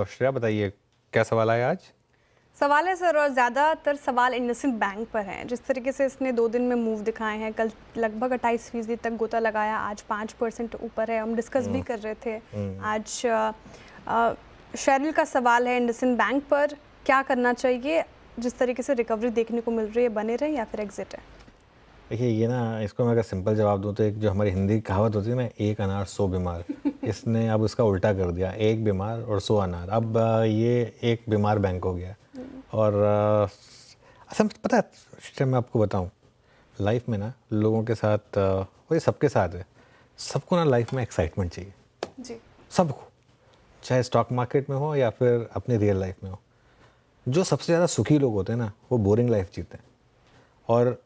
श्रेया बताइए क्या सवाल आया आज? सवाल है सर, और ज़्यादातर सवाल इंडसइंड बैंक पर हैं। जिस तरीके से इसने 2 दिन में मूव दिखाए हैं, कल लगभग 28% तक गोता लगाया, आज 5% ऊपर है। हम डिस्कस भी कर रहे थे आज। शेरिल का सवाल है इंडसइंड बैंक पर, क्या करना चाहिए? जिस तरीके से रिकवरी देखने को मिल रही है, बने रहे या फिर एग्जिट है? देखिए ये ना, इसको मैं अगर सिंपल जवाब दूँ तो एक जो हमारी हिंदी कहावत होती है ना, एक अनार 100 बीमार। इसने अब उसका उल्टा कर दिया, एक बीमार और 100 अनार। अब ये एक बीमार बैंक हो गया। और असल में पता है श्रेया, मैं आपको बताऊँ, लाइफ में ना लोगों के साथ और ये सबके साथ है, सबको ना लाइफ में एक्साइटमेंट चाहिए जी। सबको, चाहे स्टॉक मार्केट में हो या फिर अपनी रियल लाइफ में हो। जो सबसे ज़्यादा सुखी लोग होते हैं ना, वो बोरिंग लाइफ जीते हैं। और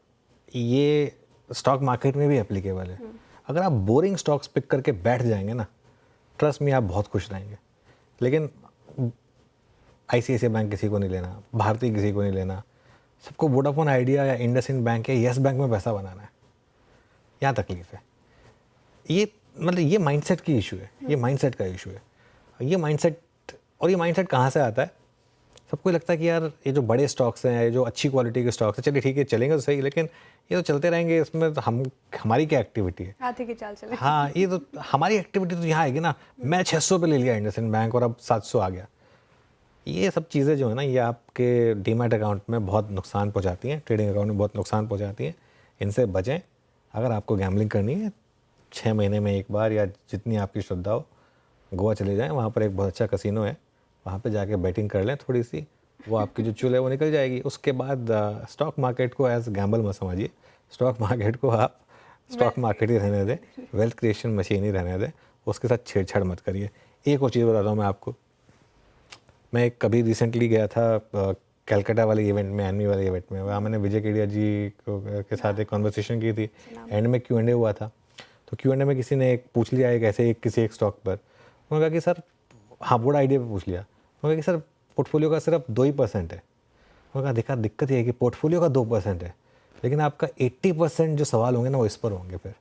ये स्टॉक मार्केट में भी एप्लीकेबल है। अगर आप बोरिंग स्टॉक्स पिक करके बैठ जाएंगे ना, ट्रस्ट में आप बहुत खुश रहेंगे। लेकिन आईसीआईसीआई बैंक किसी को नहीं लेना, भारतीय किसी को नहीं लेना, सबको वोडाफोन आइडिया या इंडसइंड बैंक या येस बैंक में पैसा बनाना है। यहाँ तकलीफ है। ये मतलब ये माइंडसेट की इशू है, ये माइंडसेट का इशू है। ये माइंडसेट कहाँ से आता है? सबको लगता है कि यार ये जो बड़े स्टॉक्स हैं, ये जो अच्छी क्वालिटी के स्टॉक्स हैं, चलिए ठीक है चलेंगे तो सही, लेकिन ये तो चलते रहेंगे, इसमें तो हमारी क्या एक्टिविटी है? हाथी की चाल चले। हाँ, ये तो हमारी एक्टिविटी तो यहाँ आएगी ना। मैं 600 पे ले लिया इंडसइंड बैंक और अब 700 आ गया। ये सब चीज़ें जो है ना, ये आपके डीमैट अकाउंट में बहुत नुकसान पहुँचाती हैं, ट्रेडिंग अकाउंट में बहुत नुकसान पहुँचाती हैं। इनसे बचें। अगर आपको गैम्बलिंग करनी है 6 महीने में एक बार या जितनी आपकी श्रद्धा हो, गोवा चले जाएँ, वहाँ पर एक बहुत अच्छा कसिनो है, वहाँ पे जाके बैटिंग कर लें थोड़ी सी, वो आपकी जो चुल है वो निकल जाएगी। उसके बाद स्टॉक मार्केट को एज गैम्बल मत समझिए। स्टॉक मार्केट को आप स्टॉक मार्केट ही रहने दें, वेल्थ क्रिएशन मशीन ही रहने दें, उसके साथ छेड़छाड़ मत करिए। एक और चीज़ बताता हूँ मैं आपको, मैं कभी रिसेंटली गया था कलकत्ता वाले इवेंट में, एनमी वाले इवेंट में, वहाँ मैंने विजय केडिया जी के साथ एक कॉन्वर्सेशन की थी। एंड में Q&A हुआ था, तो Q&A में किसी ने एक पूछ लिया एक ऐसे किसी एक स्टॉक पर, उन्होंने कहा कि सर, हाँ बोर्ड आइडिया पे पूछ लिया, उन्होंने कहा कि सर पोर्टफोलियो का सिर्फ 2% है। उन्होंने कहा देखा दिक्कत ये है कि पोर्टफोलियो का 2% है, लेकिन आपका 80% जो सवाल होंगे ना वो इस पर होंगे फिर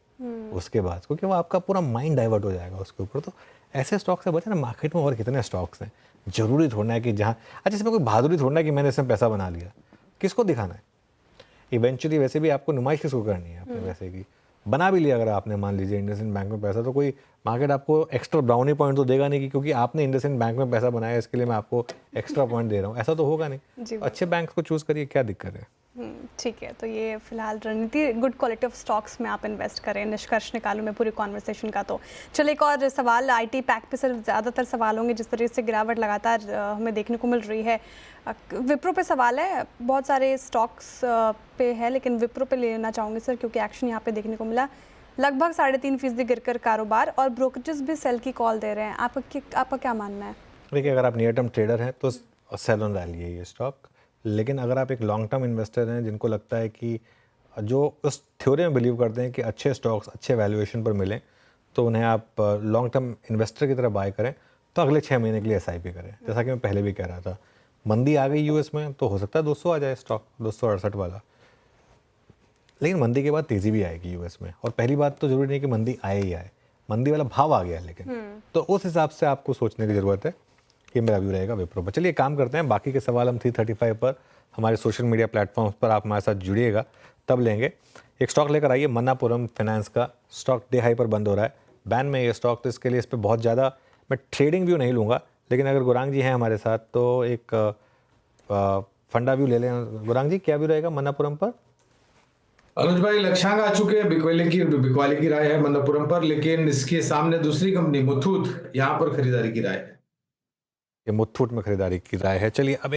उसके बाद, क्योंकि वो आपका पूरा माइंड डाइवर्ट हो जाएगा उसके ऊपर। तो ऐसे स्टॉक से बचे ना। मार्केट में और कितने स्टॉक्स हैं, जरूरी थोड़ा है कि जहाँ, अच्छा इसमें कोई बहादुरी थोड़ा है कि मैंने इसमें पैसा बना लिया, किसको दिखाना है? इवेंचुअली वैसे भी आपको नुमाइश किसको करनी है अपने पैसे की? बना भी लिया अगर आपने मान लीजिए इंडसइंड बैंक में पैसा, तो कोई मार्केट आपको एक्स्ट्रा ब्राउनी पॉइंट तो देगा नहीं कि क्योंकि आपने इंडसइंड बैंक में पैसा बनाया इसके लिए मैं आपको एक्स्ट्रा पॉइंट दे रहा हूँ, ऐसा तो होगा नहीं। अच्छे बैंक को चूज करिए, क्या दिक्कत है? ठीक है, तो ये फिलहाल रणनीति, गुड क्वालिटी ऑफ स्टॉक्स में आप इन्वेस्ट करें। निष्कर्ष निकालूं मैं पूरी कॉन्वर्सेशन का। तो चलिए एक और सवाल, आईटी पैक पे सर ज़्यादातर सवाल होंगे, जिस तरीके से गिरावट लगातार हमें देखने को मिल रही है। विप्रो पे सवाल है, बहुत सारे स्टॉक्स पे है, लेकिन विप्रो पे लेना चाहूँगी सर, क्योंकि एक्शन यहाँ पे देखने को मिला, लगभग 3.5% गिरकर कारोबार, और ब्रोकरेजेस भी सेल की कॉल दे रहे हैं। आपका क्या मानना है? देखिए अगर आप नियर टर्म ट्रेडर हैं तो सेल ऑन रैली है ये स्टॉक, लेकिन अगर आप एक लॉन्ग टर्म इन्वेस्टर हैं जिनको लगता है कि जो उस थ्योरी में बिलीव करते हैं कि अच्छे स्टॉक्स अच्छे वैल्यूएशन पर मिलें, तो उन्हें आप लॉन्ग टर्म इन्वेस्टर की तरह बाय करें, तो अगले 6 महीने के लिए SIP करें। जैसा कि मैं पहले भी कह रहा था, मंदी आ गई यूएस में तो हो सकता है 200 आ जाए स्टॉक, 268 वाला, लेकिन मंदी के बाद तेज़ी भी आएगी यूएस में। और पहली बात तो जरूरी नहीं कि मंदी आए ही आए, मंदी वाला भाव आ गया है, लेकिन तो उस हिसाब से आपको सोचने की ज़रूरत है। ये मेरा व्यू रहेगा विप्रो पर। चलिए काम करते हैं, बाकी के सवाल हम 335 पर हमारे सोशल मीडिया प्लेटफॉर्म्स पर आप हमारे साथ जुड़िएगा, तब लेंगे। एक स्टॉक लेकर आइए, मन्नापुरम फाइनेंस का स्टॉक डे हाई पर बंद हो रहा है, बैन में ये स्टॉक, तो इसके लिए इस पर बहुत ज़्यादा मैं ट्रेडिंग व्यू नहीं लूँगा, लेकिन अगर गुरांग जी हैं हमारे साथ तो एक फंडा व्यू ले लें। गुरांग जी क्या व्यू रहेगा मन्नापुरम पर? अनुज भाई, लक्षांक आ चुके हैं, बिकवाली की राय है मन्नापुरम पर, लेकिन इसके सामने दूसरी कंपनी मुथूट यहाँ पर खरीदारी की राय है। ये मुथूट में खरीदारी की राय है। चलिए अब